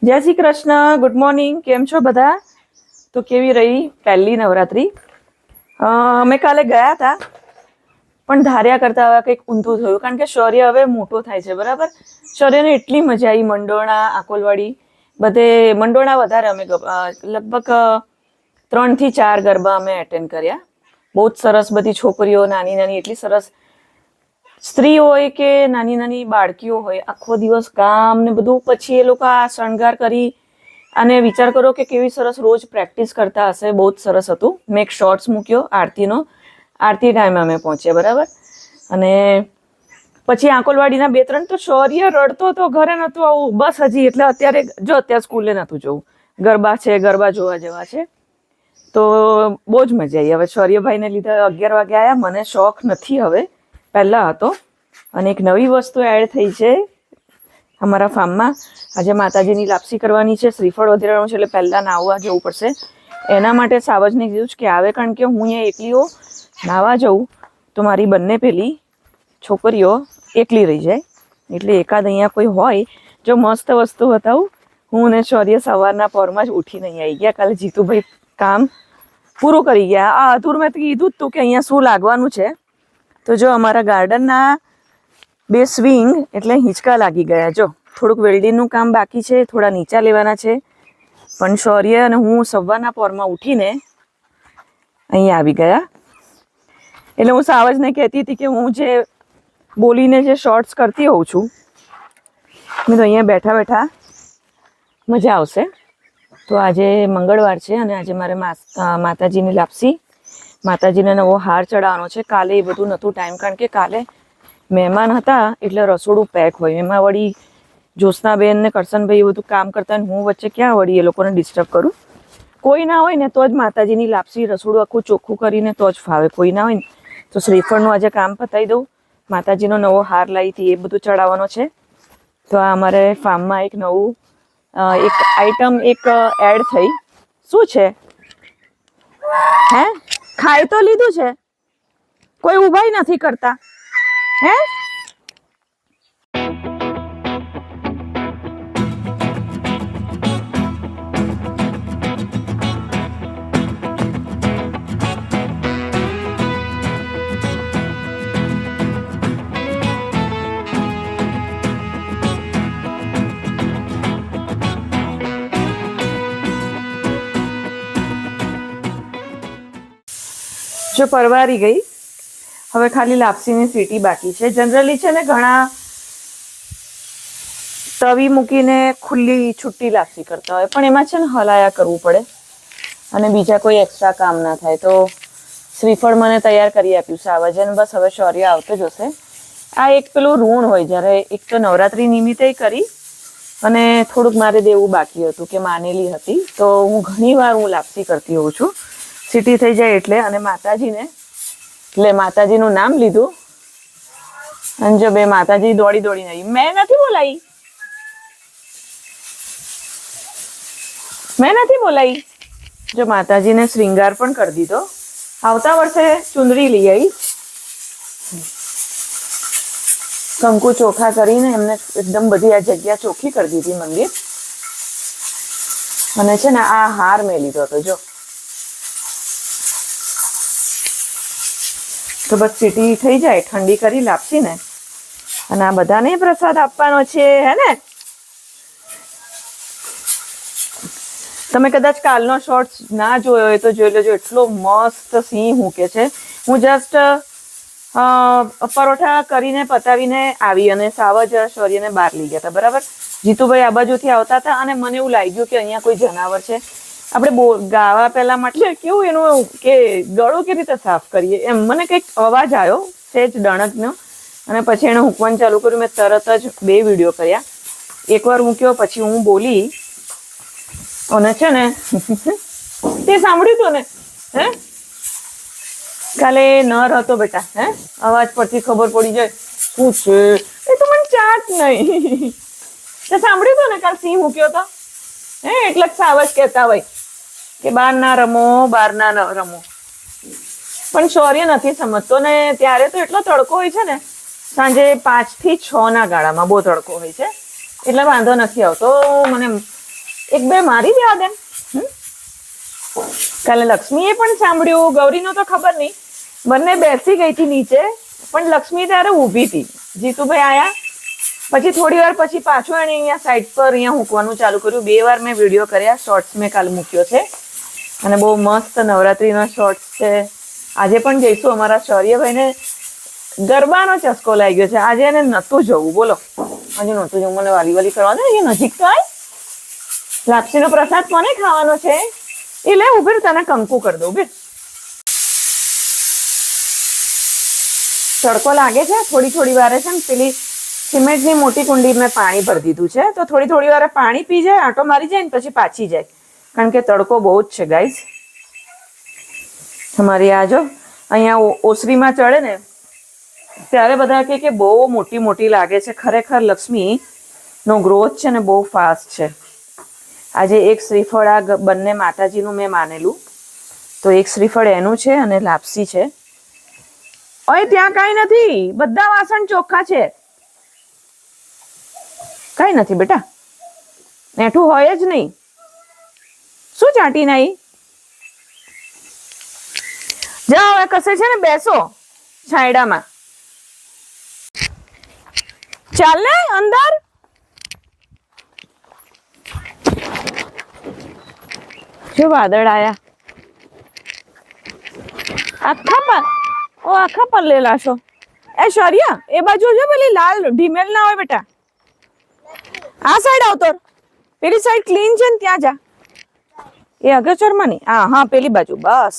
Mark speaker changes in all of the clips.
Speaker 1: જય Shri Krishna. Good morning. કેમ છો બધા? તો કેવી રહી પહેલી નવરાત્રી? અમે કાલે ગયા હતા પણ ધાર્યા કરતા હવે કંઈક ઊંધું થયું, કારણ કે શૌર્ય હવે મોટો થાય છે. બરાબર, શૌર્યને એટલી મજા આવી. મંડોળા, આકોલવાડી બધે મંડોળા વધારે અમે લગભગ 3 થી 4 ગરબા અમે એટેન્ડ કર્યા. બહુ જ સરસ. બધી છોકરીઓ નાની નાની, એટલી સરસ સ્ત્રી હોય કે નાની નાની બાળકીઓ હોય, આખો દિવસ કામ ને બધું, પછી એ લોકો આ શણગાર કરી અને વિચાર કરો કે કેવી સરસ રોજ પ્રેક્ટિસ કરતા હશે. બહુ જ સરસ હતું. મેં એક શોર્ટ્સ મૂક્યો આરતીનો. આરતી ટાઈમે અમે પહોંચ્યા. બરાબર. અને પછી આંકોલવાડીના 2-3 તો શૌર્ય રડતો તો ઘરે નતું આવું બસ હજી. એટલે અત્યારે સ્કૂલે નતું જવું. ગરબા છે, ગરબા જોવા જેવા છે. તો બહુ જ મજા આવી. હવે શૌર્યભાઈને લીધે 11 વાગે આવ્યા. મને શોખ નથી હવે, પહેલા હતો. અને એક નવી વસ્તુ એડ થઈ છે અમારા ફાર્મમાં. આજે માતાજીની લાપસી કરવાની છે, શ્રીફળ વધેરાનું છે, એટલે પહેલા નાહવા જવું પડશે. એના માટે સાવજને કીધું કે આવે, કારણ કે હું અહીંયા એકલીઓ નાહવા જઉં તો મારી બંને પેલી છોકરીઓ એકલી રહી જાય. એટલે એકાદ અહીંયા કોઈ હોય. જો મસ્ત વસ્તુ બતાવું. હું ને શૌર્ય સવારના પોરમાં જ ઉઠીને અહીંયા આવી ગયા. કાલે જીતુભાઈ કામ પૂરું કરી ગયા. આ અધૂર મેં કીધું જ તું કે અહીંયા શું લાગવાનું છે. તો જો અમારા ગાર્ડનના 2 સ્વિંગ એટલે હિંચકા લાગી ગયા. જો થોડુંક વેલ્ડિંગનું કામ બાકી છે, થોડા નીચા લેવાના છે. પણ શૌર્ય અને હું સવારના પોરમાં ઉઠીને અહીંયા આવી ગયા. એટલે હું સાવજને કહેતી હતી કે હું જે બોલીને જે શોર્ટ્સ કરતી હોઉં છું, મેં તો અહીંયા બેઠા બેઠા મજા આવશે. તો આજે મંગળવાર છે અને આજે મારે માતાજીની લાપસી, માતાજીને નવો હાર ચડાવવાનો છે. કાલે એ બધું નહોતું ટાઈમ, કારણ કે કાલે મહેમાન હતા એટલે રસોડું પેક હોય. એમાં વળી જ્યોત્સનાબેન ને કરશનભાઈ એ બધું કામ કરતા, હું વચ્ચે ક્યાં વળી એ લોકોને ડિસ્ટર્બ કરું. કોઈ ના હોય ને તો જ માતાજીની લાપસી રસોડું આખું ચોખ્ખું કરીને તો જ ફાવે. કોઈ ના હોય ને તો શ્રીફળનું આજે કામ પતાવી દઉં. માતાજીનો નવો હાર લાવી હતી, એ બધું ચડાવવાનો છે. તો આ અમારે ફાર્મમાં એક નવું એક આઈટમ એડ થઈ. શું છે? હે, ખાઈ તો લીધું છે, કોઈ ઊભાઈ નથી કરતા. હે, જો પરવારી ગઈ. હવે ખાલી લાપસીની સીટી બાકી છે. જનરલી છે ને ઘણા તવી મૂકીને ખુલ્લી છુટ્ટી લાપસી કરતા હોય, પણ એમાં છે ને હલાયા કરવું પડે અને બીજા કોઈ એક્સ્ટ્રા કામ ના થાય. તો શ્રીફળ મને તૈયાર કરી આપ્યું સાવજન. બસ હવે શૌર્ય આવતો જ હશે. આ એક પેલું ઋણ હોય, જ્યારે એક તો નવરાત્રી નિમિત્તે કરી અને થોડુંક મારે દેવું બાકી હતું કે માનેલી હતી. તો હું ઘણીવાર લાપસી કરતી હોઉં છું સીટી થઈ જાય એટલે. અને માતાજીને એટલે માતાજીનું નામ લીધું અને જો બે માતાજી દોડી દોડીને આવી. મેં નથી બોલાઈ. જો માતાજીને શ્રૃંગાર પણ કરી દીધો. આવતા વર્ષે ચુંદડી લઈ આવી. કંકુ ચોખા કરીને એમને એકદમ બધી આ જગ્યા ચોખ્ખી કરી દીધી, મંદિર. અને છે ને આ હાર મેં લીધો હતો. જો તો બસ સીટી થઈ જાય, ઠંડી કરી લાપસી ને, અને આ બધાને પ્રસાદ આપવાનો છે. હે ને? તમે કદાચ કાલનો શોર્ટ્સ ના જોયો હોય તો જોઈ લેજો. એટલો મસ્ત સિંહ મૂકે છે. હું જસ્ટ પરોઠા કરીને પતાવીને આવી અને સાવજ શૌર્યને બહાર લઈ ગયા હતા. બરાબર. જીતુભાઈ આ બાજુથી આવતા હતા અને મને એવું લાગ્યું કે અહીંયા કોઈ જનાવર છે. આપણે ગાવા પહેલા એટલે કેવું એનું કે ગળું કેવી રીતે સાફ કરીએ એમ મને કંઈક અવાજ આવ્યો સેજ ડણકનો. અને પછી એને હૂંકવાનું ચાલુ કર્યું. મેં તરત જ 2 વિડીયો કર્યા. એકવાર મૂક્યો, પછી હું બોલી અને છે ને તે સાંભળ્યું હતું ને? હે, કાલે નર હતો બેટા. હે, અવાજ પરથી ખબર પડી જાય શું છે. એ તો મને ચાટ નહીં. તે સાંભળ્યું હતું ને કાલ સિંહ મૂક્યો હતો? હે, એટલે જ સાવજ કહેતા હોય કે બહાર ના રમો, બહાર ના રમો. પણ શૌર્ય નથી સમજતો ને. ત્યારે તો એટલો તડકો હોય છે ને, સાંજે 5 થી 6 ના ગાળામાં બહુ તડકો હોય છે, એટલે વાંધો નથી આવતો. મને એક બે મારી દેવા દે. કાલે લક્ષ્મીએ પણ સાંભળ્યું, ગૌરીનો તો ખબર નહીં, બંને બેસી ગઈ હતી નીચે, પણ લક્ષ્મી ત્યારે ઊભી હતી. જીતુભાઈ આયા પછી થોડી વાર પછી પાછું એને અહીંયા સાઈડ પર અહીંયા મૂકવાનું ચાલુ કર્યું. 2 વાર મેં વિડીયો કર્યા, શોર્ટ્સ મેં કાલે મૂક્યો છે અને બહુ મસ્ત નવરાત્રીનો શોર્ટ્સ છે. આજે પણ જઈશું. અમારા શૌર્યભાઈને ગરબાનો ચસ્કો લાગ્યો છે. આજે એને નતું જવું, બોલો, આજે નતું જવું. મને વાલી કરવા દે, એ નજીક તો આય. લાપસીનો પ્રસાદ કોને ખાવાનો છે? એ લે ઉભેર, તને કંકુ કરી દઉં. ઉભેર, તડકો લાગે છે. થોડી વારે છે ને પેલી સિમેન્ટની મોટી કુંડી મેં પાણી ભરી દીધું છે, તો થોડી વારે પાણી પી જાય, આંટો મારી જાય ને પછી પાછી જાય, કારણ કે તડકો બહુ જ છે ગાઈસ. અમારી આ જો અહીંયા ઓસરીમાં ચડે ને ત્યારે બધા કહે કે બહુ મોટી લાગે છે. ખરેખર લક્ષ્મીનો ગ્રોથ છે ને બહુ ફાસ્ટ છે. આજે એક શ્રીફળ આ બંને માતાજીનું મેં માનેલું, તો એક શ્રીફળ એનું છે અને લાપસી છે. ઓય ત્યાં કાંઈ નથી, બધા વાસણ ચોખ્ખા છે, કાંઈ નથી બેટા, એઠું હોય જ નહીં. શું ચાટી નાઈ? જાઓ હવે કશે છે ને બેસો છાંયડામાં. ચાલ ને અંદર. જો વાદળ આયા, આખા પલ્લેલા છો. એ શૌર્ય, એ બાજુ જો પેલી લાલ ઢીમેલ ના હોય બેટા, આ સાઈડ આવતો. પેલી સાઈડ ક્લીન છે ને ત્યાં જા. એ અગચરમાં નહીં, હા પેલી બાજુ, બસ.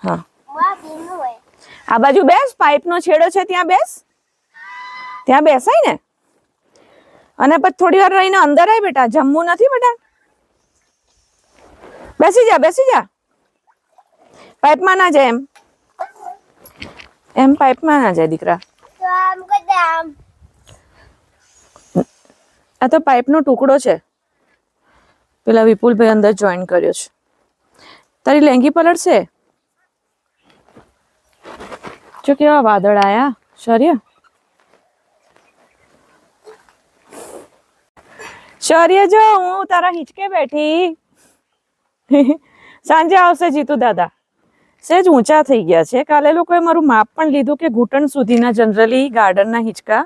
Speaker 1: હા આ બાજુ બેસ, પાઇપનો છેડો છે ત્યાં બેસ, ત્યાં બેસાય ને. અને પછી થોડી વાર રહીને અંદર આય બેટા, જમવું નથી બેટા. બેસી જા. પાઇપમાં ના જાય એમ પાઇપમાં ના જાય દીકરા. આ તો પાઇપનો ટુકડો છે, પેલા વિપુલભાઈ અંદર જોઈન કર્યો છે. તારી લેંગી પલળશે. જો કેવા વાદળ આયા શૌર્ય. શૌર્ય જો હું તારા હિંચકે બેઠી. સાંજે આવશે જીતુ દાદા. સેજ ઊંચા થઈ ગયા છે. કાલે લોકોએ મારું માપ પણ લીધું કે ઘૂંટણ સુધીના જનરલી ગાર્ડનના હિંચકા,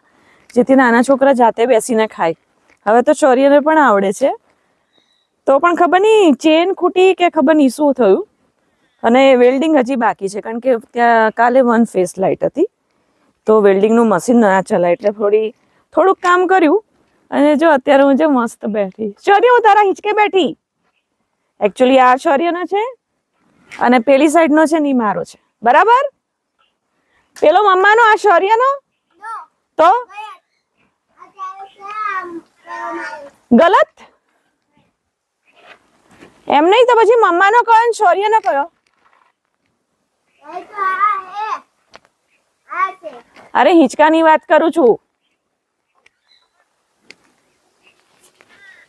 Speaker 1: જેથી નાના છોકરા જાતે બેસીને ખાય. હવે તો શૌર્યને પણ આવડે છે, તો પણ ખબર નહીં ચેન ખૂટી કે ખબર નહીં શું થયું. અને વેલ્ડિંગ હજી બાકી છે, કારણ કે ત્યાં કાલે 1 ફેસ લાઇટ હતી, તો વેલ્ડિંગનું મશીન ના ચલાય એટલે થોડુંક કામ કર્યું. અને જો અત્યારે હું જો મસ્ત બેઠી. શૌર્ય હું તારા હિંચકે બેઠી. એકચ્યુઅલી આ શૌર્યનો છે અને પેલી સાઈડનો છે ની મારો છે, બરાબર. પેલો મમ્માનો, આ શૌર્યનો. તો ગલત એમ નહીં, તો પછી મમ્માનો કયો ને શૌર્યનો કયો? અરે હિંચકાની વાત કરું છું.